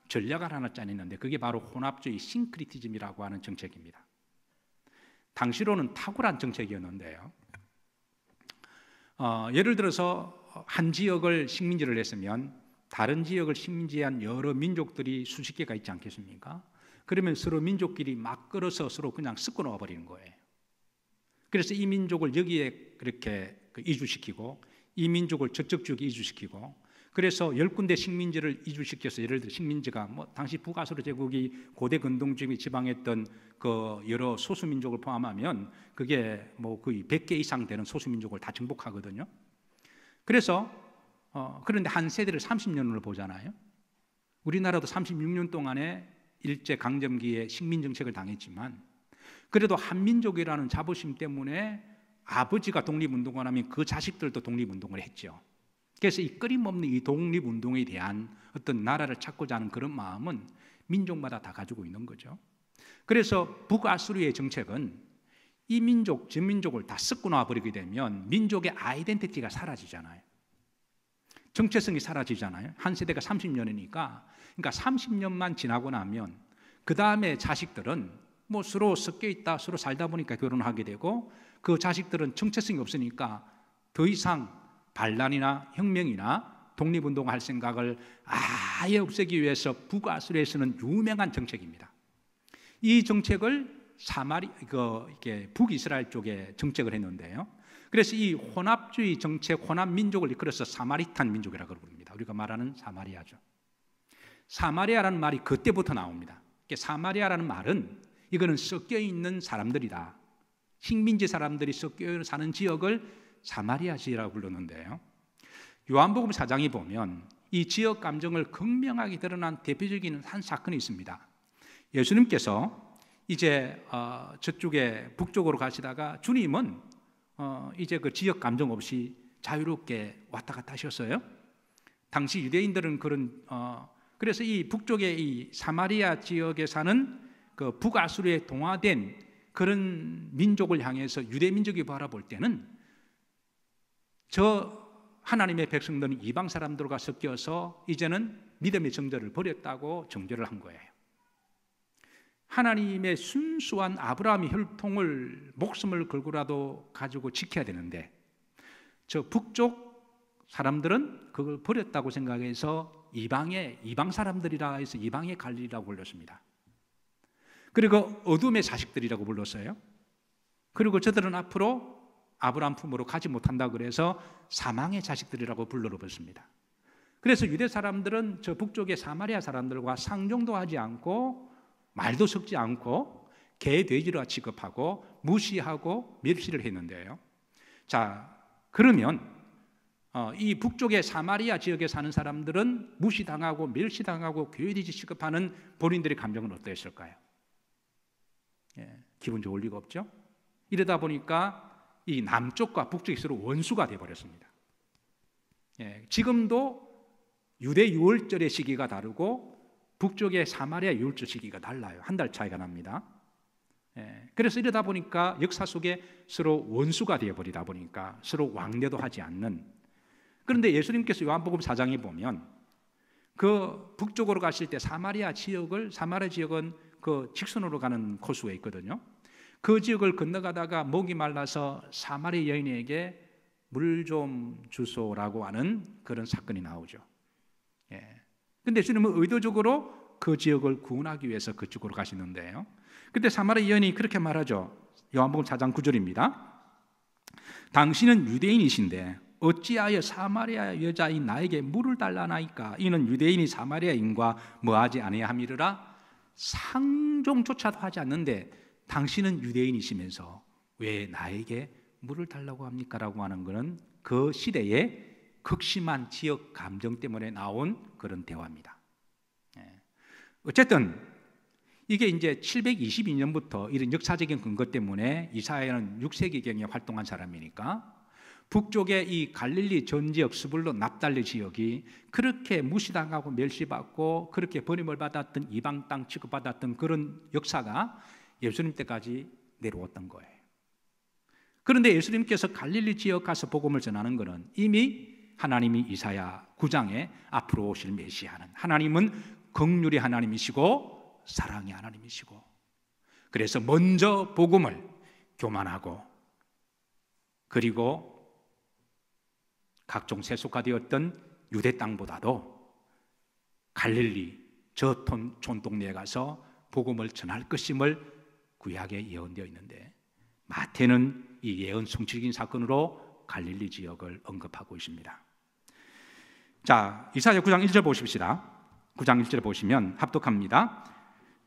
전략을 하나 짜냈는데, 그게 바로 혼합주의 싱크리티즘이라고 하는 정책입니다. 당시로는 탁월한 정책이었는데요. 예를 들어서 한 지역을 식민지를 했으면 다른 지역을 식민지한 여러 민족들이 수십 개가 있지 않겠습니까? 그러면 서로 민족끼리 막 끌어서 서로 그냥 섞어 놓아 버리는 거예요. 그래서 이 민족을 여기에 그렇게 이주시키고, 이 민족을 저쪽 지역에 이주시키고, 그래서 10군데 식민지를 이주시켜서, 예를 들어 식민지가 당시 북아수르 제국이 고대 근동주의 지방했던 그 여러 소수민족을 포함하면 그게 거의 100개 이상 되는 소수민족을 다 정복하거든요. 그래서 그런데 한 세대를 30년으로 보잖아요. 우리나라도 36년 동안에 일제 강점기에 식민 정책을 당했지만, 그래도 한민족이라는 자부심 때문에 아버지가 독립운동을 하면 그 자식들도 독립운동을 했죠. 그래서 이 끊임없는 이 독립운동에 대한 어떤 나라를 찾고자 하는 그런 마음은 민족마다 다 가지고 있는 거죠. 그래서 북아수르의 정책은 이 민족, 저 민족을 다 섞어 놔버리게 되면 민족의 아이덴티티가 사라지잖아요. 정체성이 사라지잖아요. 한 세대가 30년이니까, 그러니까 30년만 지나고 나면 그 다음에 자식들은 서로 섞여 있다, 서로 살다 보니까 결혼하게 되고, 그 자식들은 정체성이 없으니까 더 이상 반란이나 혁명이나 독립운동할 생각을 아예 없애기 위해서 북아수르에서는 유명한 정책입니다. 이 정책을 북이스라엘 쪽에 정책을 했는데요. 그래서 이 혼합주의 정책, 혼합민족을 이끌어서 사마리탄 민족이라고 부릅니다. 우리가 말하는 사마리아죠. 사마리아라는 말이 그때부터 나옵니다. 사마리아라는 말은 이거는 섞여 있는 사람들이다. 식민지 사람들이 섞여 사는 지역을 사마리아 지역이라고 불렀는데요. 요한복음 4장에 보면 이 지역 감정을 극명하게 드러난 대표적인 한 사건이 있습니다. 예수님께서 이제 저쪽에 북쪽으로 가시다가 주님은 이제 그 지역 감정 없이 자유롭게 왔다 갔다 하셨어요. 당시 유대인들은 그래서 이 북쪽의 이 사마리아 지역에 사는 그 북아수르에 동화된 그런 민족을 향해서 유대 민족이 바라볼 때는 저 하나님의 백성들은 이방 사람들과 섞여서 이제는 믿음의 정절을 버렸다고 정죄를 한 거예요. 하나님의 순수한 아브라함의 혈통을 목숨을 걸고라도 가지고 지켜야 되는데, 저 북쪽 사람들은 그걸 버렸다고 생각해서 이방 사람들이라 해서 이방의 갈릴리라고 불렀습니다. 그리고 어둠의 자식들이라고 불렀어요. 그리고 저들은 앞으로 아브라함 품으로 가지 못한다 그래서 사망의 자식들이라고 불러버렸습니다. 그래서 유대 사람들은 저 북쪽의 사마리아 사람들과 상종도 하지 않고 말도 섞지 않고 개, 돼지라 취급하고 무시하고 멸시를 했는데요. 자, 그러면 이 북쪽의 사마리아 지역에 사는 사람들은 무시당하고 멸시당하고 괴돼지 취급하는 본인들의 감정은 어떠했을까요? 기분 좋을 리가 없죠. 이러다 보니까 이 남쪽과 북쪽이 서로 원수가 되어버렸습니다. 지금도 유대 유월절의 시기가 다르고 북쪽의 사마리아 유월절 시기가 달라요. 한 달 차이가 납니다. 그래서 이러다 보니까 역사 속에 서로 원수가 되어버리다 보니까 서로 왕래도 하지 않는. 그런데 예수님께서 요한복음 4장에 보면 그 북쪽으로 가실 때 사마리아 지역은 그 직선으로 가는 코스가 있거든요. 그 지역을 건너가다가 목이 말라서 사마리아 여인에게 물 좀 주소라고 하는 그런 사건이 나오죠. 그런데 예수님은 의도적으로 그 지역을 구원하기 위해서 그쪽으로 가시는데요. 그때 사마리아 여인이 그렇게 말하죠. 요한복음 4장 9절입니다. 당신은 유대인이신데 어찌하여 사마리아 여자인 나에게 물을 달라나이까? 이는 유대인이 사마리아인과 뭐하지 아니함이르라. 상종조차도 하지 않는데 당신은 유대인이시면서 왜 나에게 물을 달라고 합니까? 라고 하는 것은 그 시대의 극심한 지역 감정 때문에 나온 그런 대화입니다. 어쨌든 이게 이제 722년부터 이런 역사적인 근거 때문에 이사야는 6세기경에 활동한 사람이니까 북쪽의 이 갈릴리 전 지역 스불론 납달리 지역이 그렇게 무시당하고 멸시받고 그렇게 버림을 받았던 이방 땅 취급받았던 그런 역사가 예수님 때까지 내려왔던 거예요. 그런데 예수님께서 갈릴리 지역 가서 복음을 전하는 것은 이미 하나님이 이사야 9장에 앞으로 오실 메시아는 하나님은 긍휼의 하나님이시고 사랑의 하나님이시고, 그래서 먼저 복음을 교만하고 그리고 각종 세속화되었던 유대 땅보다도 갈릴리 저 촌동네에 가서 복음을 전할 것임을 구약에 예언되어 있는데, 마태는 이 예언 성취적인 사건으로 갈릴리 지역을 언급하고 있습니다. 자, 이사야 9장 1절 보십시다. 9장 1절 보시면 합독합니다.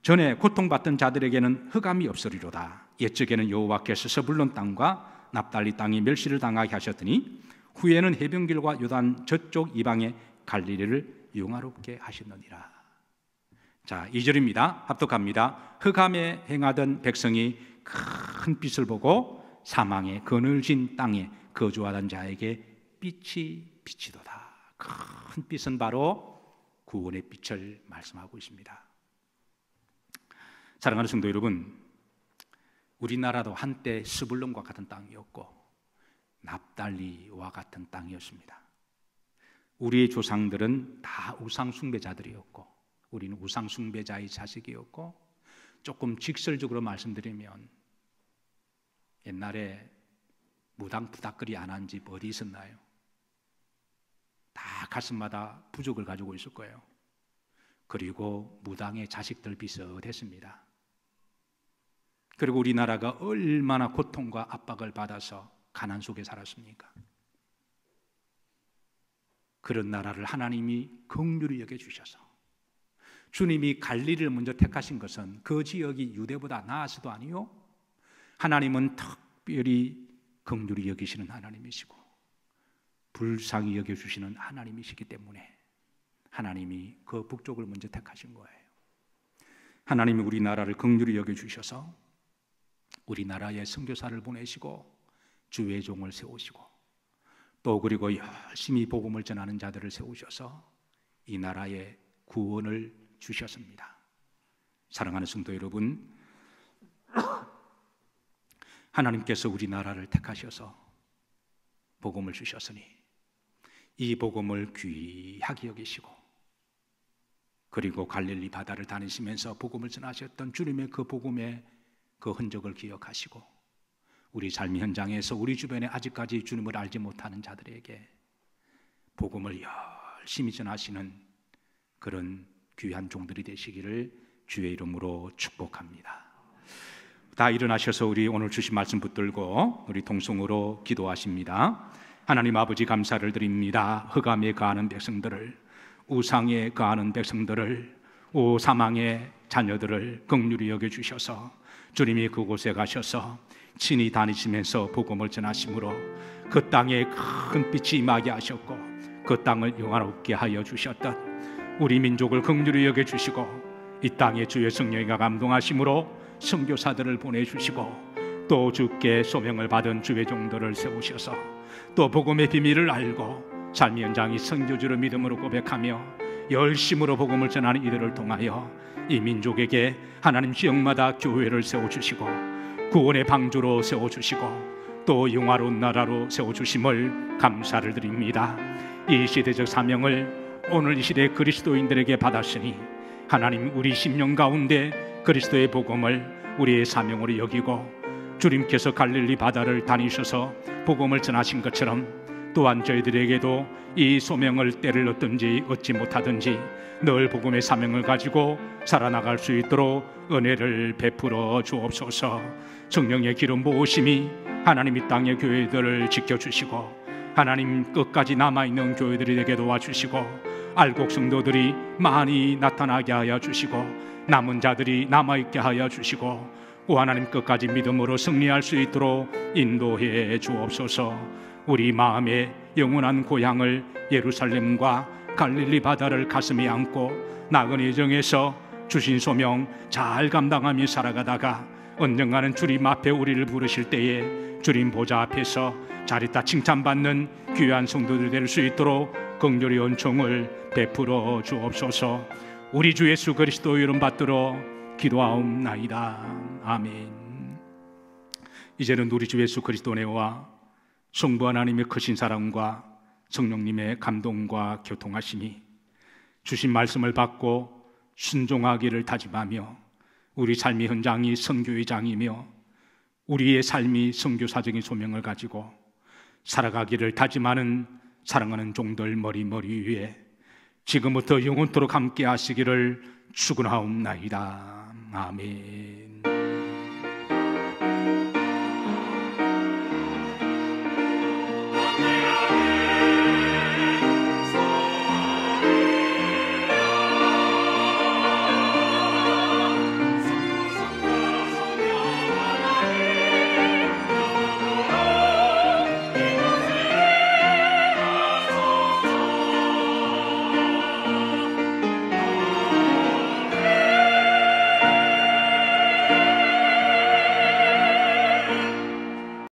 전에 고통받던 자들에게는 흑암이 없으리로다. 옛적에는 여호와께서 서불론 땅과 납달리 땅이 멸시를 당하게 하셨더니 후에는 해변길과 요단 저쪽 이방의 갈릴리를 영화롭게 하셨느니라. 자, 2절입니다. 합독합니다. 흑암에 행하던 백성이 큰 빛을 보고 사망의 그늘진 땅에 거주하던 자에게 빛이 비치도다. 큰 빛은 바로 구원의 빛을 말씀하고 있습니다. 사랑하는 성도 여러분, 우리나라도 한때 스불론과 같은 땅이었고 납달리와 같은 땅이었습니다. 우리의 조상들은 다 우상 숭배자들이었고 우리는 우상 숭배자의 자식이었고, 조금 직설적으로 말씀드리면 옛날에 무당 부닥거리 안 한 집 어디 있었나요? 다 가슴마다 부족을 가지고 있을 거예요. 그리고 무당의 자식들 비슷했습니다. 그리고 우리나라가 얼마나 고통과 압박을 받아서 가난 속에 살았습니까? 그런 나라를 하나님이 긍휼히 여겨주셔서 주님이 갈릴리를 먼저 택하신 것은 그 지역이 유대보다 나아서도 아니요, 하나님은 특별히 긍휼히 여기시는 하나님이시고 불쌍히 여겨주시는 하나님이시기 때문에 하나님이 그 북쪽을 먼저 택하신 거예요. 하나님이 우리나라를 긍휼히 여겨주셔서 우리나라에 선교사를 보내시고 주의 종을 세우시고 또 그리고 열심히 복음을 전하는 자들을 세우셔서 이 나라에 구원을 주셨습니다. 사랑하는 성도 여러분, 하나님께서 우리나라를 택하셔서 복음을 주셨으니 이 복음을 귀하게 여기시고 그리고 갈릴리 바다를 다니시면서 복음을 전하셨던 주님의 그 복음의 그 흔적을 기억하시고 우리 삶의 현장에서 우리 주변에 아직까지 주님을 알지 못하는 자들에게 복음을 열심히 전하시는 그런 귀한 종들이 되시기를 주의 이름으로 축복합니다. 다 일어나셔서 우리 오늘 주신 말씀 붙들고 우리 동성으로 기도하십니다. 하나님 아버지, 감사를 드립니다. 흑암에 거하는 백성들을, 우상에 거하는 백성들을, 사망의 자녀들을 긍휼히 여겨주셔서 주님이 그곳에 가셔서 친히 다니시면서 복음을 전하심으로 그 땅에 큰 빛이 임하게 하셨고 그 땅을 영화롭게 하여 주셨던 우리 민족을 긍휼히 여겨주시고 이 땅에 주의 성령이 감동하심으로 선교사들을 보내주시고 또 주께 소명을 받은 주의 종들을 세우셔서 또 복음의 비밀을 알고 삶의 현장이 선교주를 믿음으로 고백하며 열심으로 복음을 전하는 이들을 통하여 이 민족에게 하나님 지역마다 교회를 세워주시고 구원의 방주로 세워주시고 또 영화로운 나라로 세워주심을 감사를 드립니다. 이 시대적 사명을 오늘 이 시대 그리스도인들에게 받았으니 하나님, 우리 심령 가운데 그리스도의 복음을 우리의 사명으로 여기고 주님께서 갈릴리 바다를 다니셔서 복음을 전하신 것처럼 또한 저희들에게도 이 소명을 때를 얻든지 얻지 못하든지 늘 복음의 사명을 가지고 살아나갈 수 있도록 은혜를 베풀어 주옵소서. 성령의 기름 부으심이 하나님 이 땅의 교회들을 지켜주시고 하나님 끝까지 남아있는 교회들이 되게 도와주시고 알곡 성도들이 많이 나타나게 하여 주시고 남은 자들이 남아있게 하여 주시고 오 하나님 끝까지 믿음으로 승리할 수 있도록 인도해 주옵소서. 우리 마음의 영원한 고향을 예루살렘과 갈릴리 바다를 가슴에 안고 나그네 정에서 주신 소명 잘 감당하며 살아가다가 언젠가는 주님 앞에 우리를 부르실 때에 주님 보좌 앞에서 잘했다 칭찬받는 귀한 성도들 될 수 있도록 긍휼히 은총을 베풀어 주옵소서. 우리 주 예수 그리스도 이름 받들어 기도하옵나이다. 아멘. 이제는 우리 주 예수 그리스도 은혜와 성부 하나님의 크신 사랑과 성령님의 감동과 교통하심이 주신 말씀을 받고 순종하기를 다짐하며 우리 삶의 현장이 선교의 장이며 우리의 삶이 선교사적인 소명을 가지고 살아가기를 다짐하는 사랑하는 종들 머리 위에 지금부터 영원토록 함께 하시기를 축원하옵나이다. 아멘.